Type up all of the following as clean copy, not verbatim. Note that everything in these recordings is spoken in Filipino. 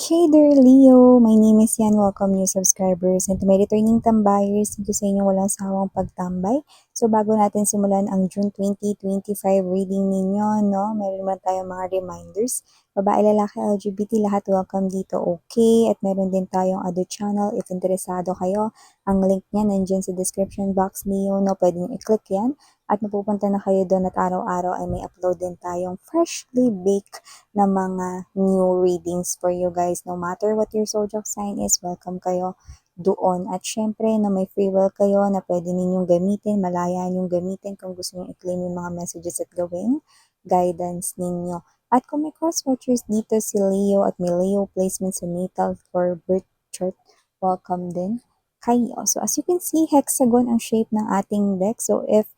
Hey there, Leo! My name is Yan. Welcome new subscribers and to my returning tambayers. Thank you sa inyong walang sawang pagtambay. So bago natin simulan ang June 2025 reading ninyo, no, meron naman tayong mga reminders. Babae, lalaki, LGBT, lahat welcome dito, okay? At meron din tayong other channel if interesado kayo. Ang link niya nandiyan sa description box, Leo, no? Pwede nyo i-click yan. At mapupunta na kayo doon at araw-araw ay may upload din tayong freshly baked na mga new readings for you guys. No matter what your zodiac sign is, welcome kayo doon. At syempre, na may free will kayo na pwede ninyong gamitin, malaya ninyong gamitin kung gusto niyo i-claim yung mga messages at gawing guidance ninyo. At kung may cross-watchers dito si Leo at may Leo placement sa natal for birth chart, welcome din kayo. So as you can see, hexagon ang shape ng ating deck. So if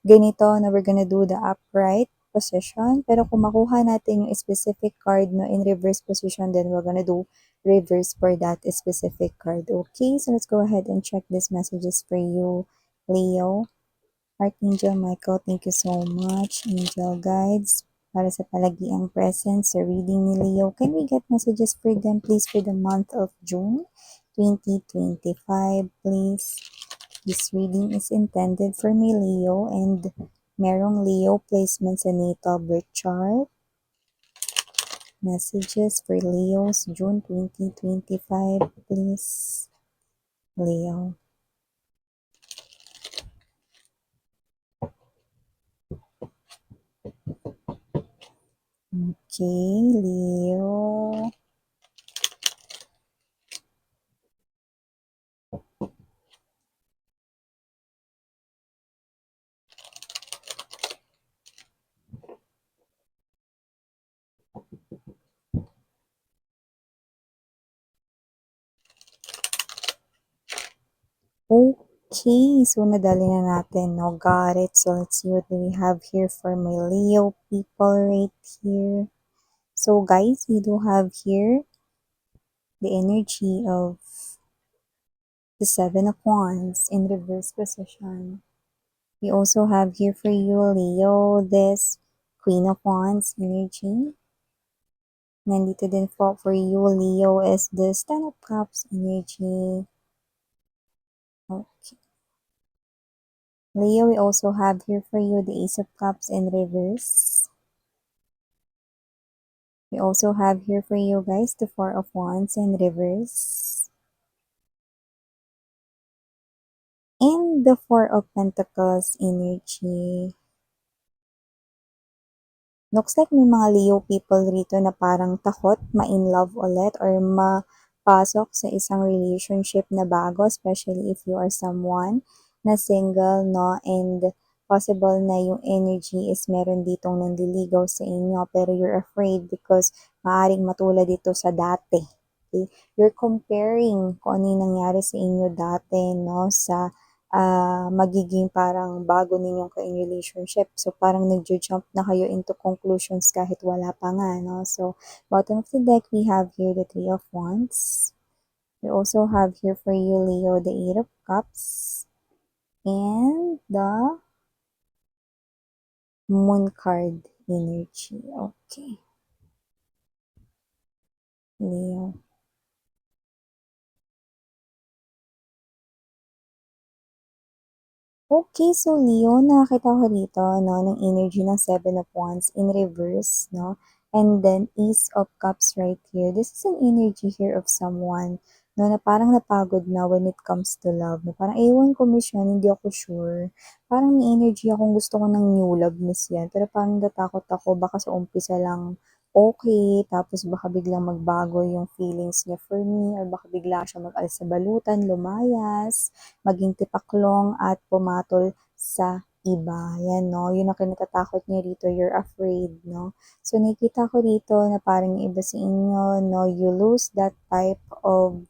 ganito na we're gonna do the upright position. Pero kung makuha natin yung specific card no, in reverse position, then we're gonna do reverse for that specific card. Okay, so let's go ahead and check these messages for you, Leo. Archangel Michael, thank you so much. Angel guides, para sa palagiang presence sa reading ni Leo. Can we get messages for them, please, for the month of June 2025, please? This reading is intended for me, Leo, and merong Leo placement sa natal birth chart. Messages for Leo's June 2025, please. Leo. Okay, Leo. Okay, so nadali na natin, no? Got it. So let's see what we have here for my Leo people right here. So guys, we do have here the energy of the Seven of Wands in reverse position. We also have here for you, Leo, this Queen of Wands energy. Nandito din po for you, Leo, is the Ten of Cups energy. Okay. Leo, we also have here for you the Ace of Cups in reverse. We also have here for you guys the Four of Wands in reverse. And the Four of Pentacles energy. Looks like may mga Leo people rito na parang takot ma-in love ulit or mapasok sa isang relationship na bago, especially if you are someone na single, no? And possible na yung energy is meron ditong nanliligaw sa inyo pero you're afraid because maaaring matulad dito sa dati. Okay? You're comparing kung ano yung nangyari sa inyo dati, no? Sa magiging parang bago ninyong ka-in relationship. So, parang nag-jump na kayo into conclusions kahit wala pa nga, no? So, bottom of the deck, we have here the Three of Wands. We also have here for you, Leo, the Eight of Cups. And the Moon card energy. Okay. Leo. Okay, so Leo, nakakita ko rito, no, ng energy ng Seven of Wands in reverse, no? And then Ace of Cups right here. This is an energy here of someone, no, na parang napagod na when it comes to love. No? Parang ewan ko, Miss yan, hindi ako sure. Parang may energy akong gusto ko ng new love, Miss yan. Pero parang natakot ako, baka sa umpisa lang okay, tapos baka biglang magbago yung feelings niya for me, or baka bigla siya mag-alis sa balutan, lumayas, maging tipaklong at pumatol sa iba. Yan, no? Yun ang kinatatakot niya rito. You're afraid, no? So, nakikita ko rito na parang iba sa inyo, no? You lose that type of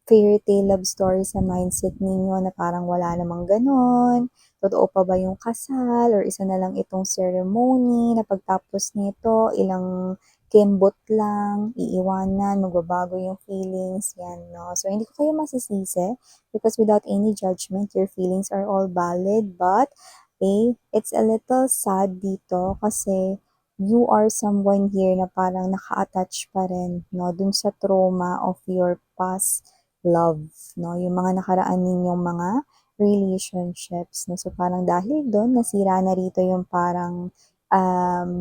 fairy tale love story sa mindset ninyo na parang wala namang ganon. Totoo pa ba yung kasal? Or isa na lang itong ceremony na pagtapos nito, ilang kembot lang, iiwanan, magbabago yung feelings, yan, no? So, hindi ko kayo masisisi because without any judgment, your feelings are all valid, but, okay, it's a little sad dito kasi you are someone here na parang naka-attach pa rin, no, dun sa trauma of your past love, no, yung mga nakaraan ninyong mga relationships, no. So parang dahil doon nasira na rito yung parang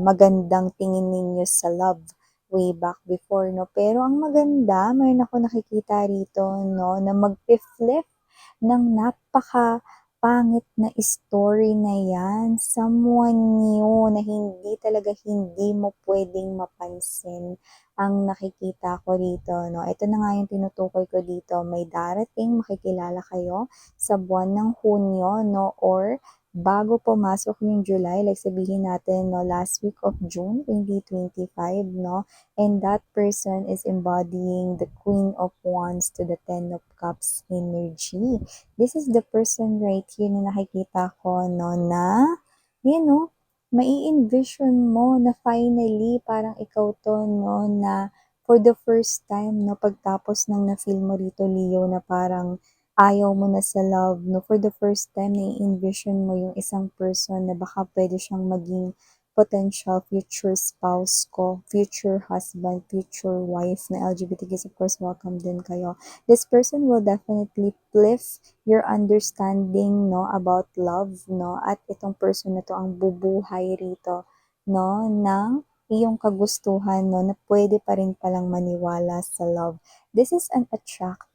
magandang tingin ninyo sa love way back before, no. Pero ang maganda, mayroon ako nakikita rito, no, na mag-flip ng napaka pangit na story na yan, someone new na hindi talaga hindi mo pwedeng mapansin ang nakikita ko dito, no? Ito na nga yung tinutukoy ko dito, may darating, makikilala kayo sa buwan ng Hunyo, no? Or bago pumasok yung July, like sabihin natin, no, last week of June 2025, no? And that person is embodying the Queen of Wands to the Ten of Cups energy. This is the person right here na nakikita ko, no, na, you know, mai-envision mo na finally, parang ikaw to, no, na for the first time, no, pagtapos ng na-feel mo rito, Leo, na parang ayaw mo na sa love, no, for the first time, na-envision mo yung isang person na baka pwede siyang maging potential future spouse ko, future husband, future wife na LGBTQ, of course, welcome din kayo. This person will definitely lift your understanding, no, about love, no, at itong person na to ang bubuhay rito, no, ng iyong kagustuhan, no, na pwede pa rin palang maniwala sa love. This is an attractive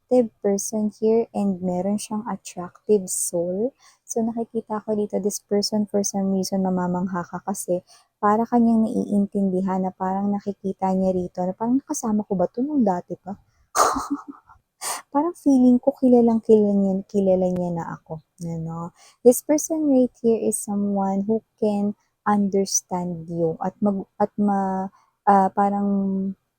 person here and meron siyang attractive soul. So nakikita ko dito, this person for some reason mamamangha ka kasi para kanyang naiintindihan na parang nakikita niya rito na parang nakasama ko ba 'to nung dati pa? Parang feeling ko kilala niya na ako, ano. This person right here is someone who can understand you at parang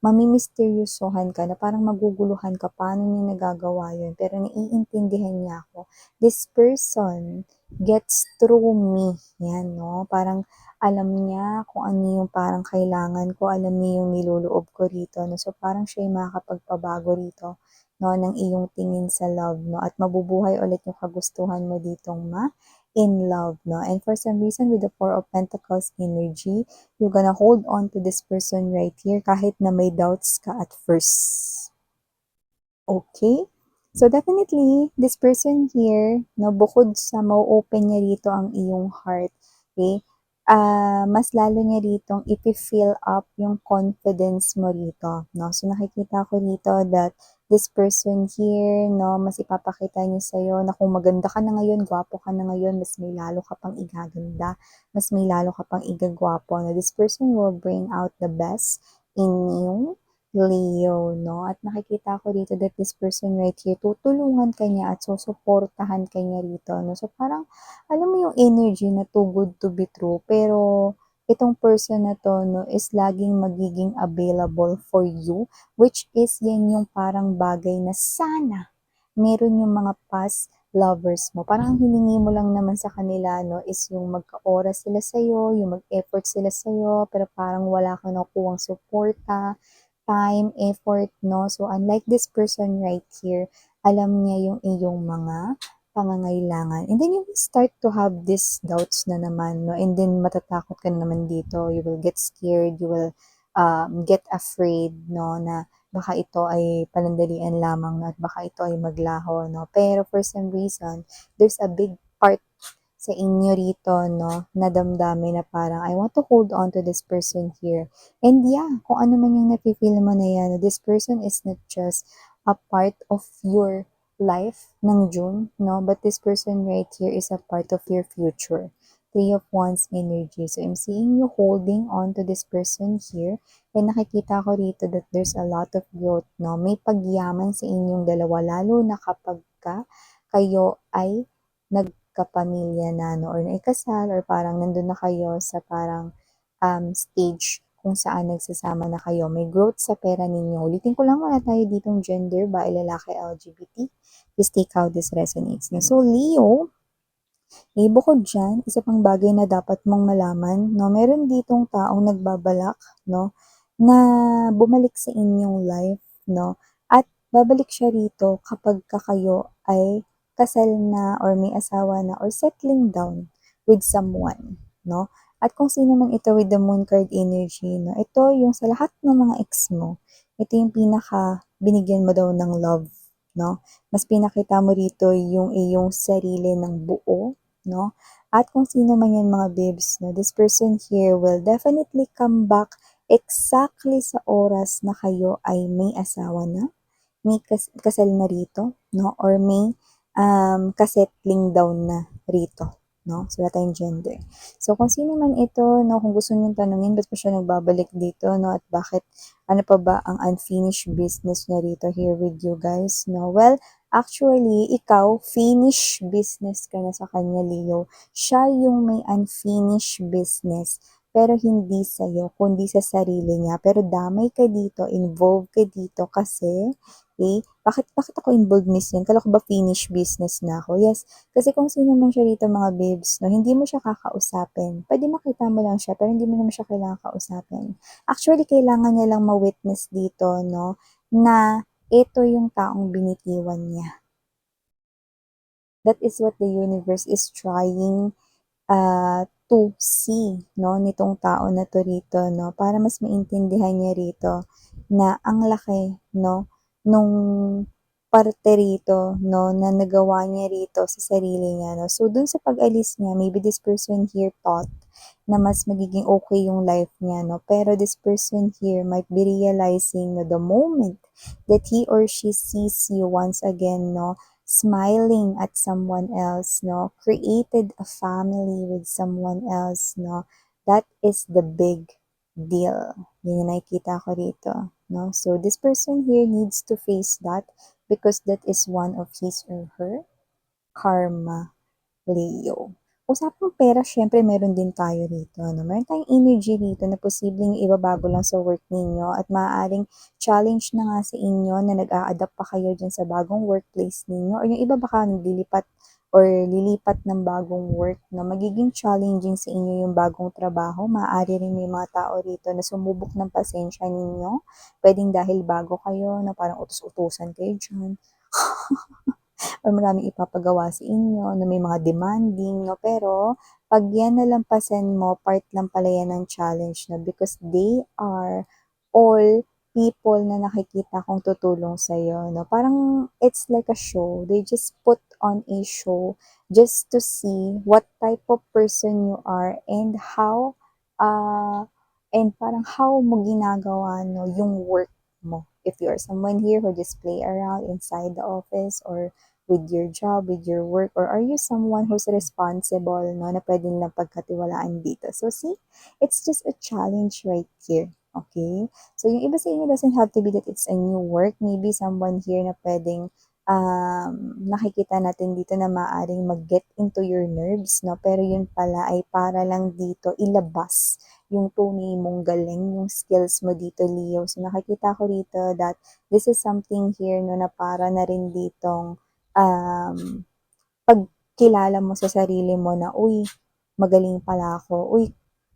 mamimisteryosohan ka na parang maguguluhan ka paano niya nagagawa yun pero naiintindihan niya ako. This person gets through me, yan 'no, parang alam niya kung ano yung parang kailangan ko, alam niya yung niloloob ko rito 'no, so parang siya yung makakapagpabago rito, 'no, ng iyong tingin sa love, 'no, at mabubuhay ulit yung kagustuhan mo ditong in love, 'no. And for some reason with the Four of Pentacles energy, you're gonna hold on to this person right here kahit na may doubts ka at first. Okay? So definitely, this person here, no, bukod sa mau-open niya dito ang iyong heart, okay, mas lalo niya ditong ipi-fill up yung confidence mo rito, no. So nakikita ko dito that this person here, no, mas ipapakita niya sa'yo na kung maganda ka na ngayon, gwapo ka na ngayon, mas may lalo ka pang igaganda, mas may lalo ka pang igagwapo, no. This person will bring out the best in you, Leo, no? At nakikita ko dito that this person right here, tutulungan ka niya at susuportahan ka niya rito, no? So, parang, alam mo yung energy na too good to be true, pero itong person na to, no, is laging magiging available for you, which is yan yung parang bagay na sana meron yung mga past lovers mo. Parang ang hiningi mo lang naman sa kanila, no, is yung magka-oras sila sa'yo, yung mag-effort sila sa'yo, pero parang wala kang nakukuhang suporta, time, effort, no? So, unlike this person right here, alam niya yung iyong mga pangangailangan. And then you will start to have these doubts na naman, no? And then matatakot ka na naman dito. You will get scared, you will get afraid, no? Na baka ito ay panandalian lamang, no? At baka ito ay maglaho, no? Pero for some reason, there's a big part sa inyo rito, no, na damdamin na parang, I want to hold on to this person here. And yeah, kung ano man yung nafe-feel mo na yan, this person is not just a part of your life ng June, no, but this person right here is a part of your future. Three of Wands energy. So, I'm seeing you holding on to this person here. And nakikita ko rito that there's a lot of growth, no. May pagyaman sa inyong dalawa, lalo na kapag kayo ay nagkapamilya na, no, or naikasal, or parang nandun na kayo sa parang stage kung saan nagsasama na kayo. May growth sa pera ninyo. Ulitin ko lang, wala tayo ditong gender, bae, lalaki, LGBT. Just take how this resonates. So, Leo, bukod dyan, isa pang bagay na dapat mong malaman, no, meron ditong taong nagbabalak, no, na bumalik sa inyong life, no, at babalik siya rito kapag kayo ay kasal na or may asawa na or settling down with someone, no. At kung sino man ito with the moon card energy, no, ito yung sa lahat ng mga ex mo, ito yung pinaka binigyan mo daw ng love, no? Mas pinakita mo rito yung iyong sarili ng buo, no? At kung sino man yan mga babes, no, this person here will definitely come back exactly sa oras na kayo ay may asawa na, may kasal na rito, no? Or may kasettling down na rito, no? So, wala tayong gender. So, kung sino man ito, no, kung gusto niyong tanungin, ba't pa siya nagbabalik dito, no? At bakit, ano pa ba ang unfinished business niya rito here with you guys, no? Well, actually, ikaw, finished business ka na sa kanya, Leo. Siya yung may unfinished business pero hindi sa'yo, kundi sa sarili niya. Pero damay ka dito, involved ka dito kasi bakit ako involved miss yan? Kala ko ba finish business na ako? Yes, kasi kung sino man siya rito mga babes, no, hindi mo siya kakausapin. Pwede makita mo lang siya, pero hindi mo naman siya kailangan kausapin. Actually, kailangan niya lang ma-witness dito, no, na ito yung taong binitiwan niya. That is what the universe is trying to see, no, nitong tao na to rito, no, para mas maintindihan niya rito na ang laki, no, nung parte rito, no, na nagawa niya rito sa sarili niya, no. So, dun sa pag-alis niya, maybe this person here thought na mas magiging okay yung life niya, no. Pero this person here might be realizing na the moment that he or she sees you once again, no, smiling at someone else, no, created a family with someone else, no, that is the big deal. Yan yung nakikita ko rito, no. So, this person here needs to face that because that is one of his or her karma, Leo. Usapang pera, syempre meron din tayo rito. No? Meron tayong energy rito na posibleng ibabago lang sa work ninyo at maaaring challenge na nga sa inyo na nag-a-adapt pa kayo dyan sa bagong workplace ninyo or yung iba baka naglilipat or lilipat ng bagong work na magiging challenging sa inyo yung bagong trabaho. Maaari rin may mga tao rito na sumubok ng pasensya ninyo. Pwedeng dahil bago kayo na parang utos-utusan kayo dyan. Or maraming ipapagawa sa inyo na may mga demanding, no? Pero, pag yan nalampasan mo, part lang pala yan ng challenge, no? Because they are all people na nakikita kong tutulong sa'yo, no? Parang, it's like a show. They just put on a show just to see what type of person you are and parang how mo ginagawa, no, yung work mo. If you are someone here who just play around inside the office or with your job, with your work, or are you someone who's responsible, no, na pwede nilang pagkatiwalaan dito? So, see, it's just a challenge right here. Okay? So, yung iba sa inyo doesn't have to be that it's a new work. Maybe someone here na pwedeng nakikita natin dito na maaring mag-get into your nerves, no? Pero yun pala ay para lang dito ilabas yung tunay mong galing, yung skills mo dito, Leo. So, nakikita ko rito that this is something here, no, na para na rin ditong pagkilala mo sa sarili mo na, uy, magaling pala ako. Uy,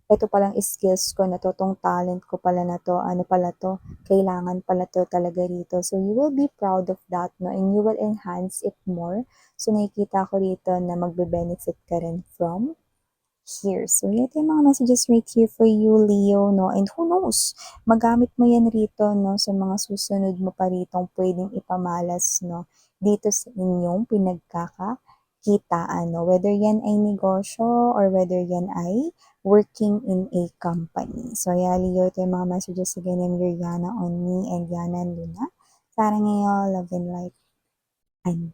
ito palang skills ko na to, tong talent ko pala na to, ano pala to, kailangan pala to talaga rito. So, you will be proud of that, no? And you will enhance it more. So, nakikita ko rito na magbe-benefit ka rin from here. So, ito yung mga messages right here for you, Leo, no? And who knows, magamit mo yan rito, no? Sa mga susunod mo pa ritong pwedeng ipamalas, no? Dito sa inyong pinagkakakitaan, no? Whether yan ay negosyo or whether yan ay working in a company. So, yeah, Leo, ito yung mga messages again ng your Yana on me and Yana and Luna. Sana ngayon, love and light. And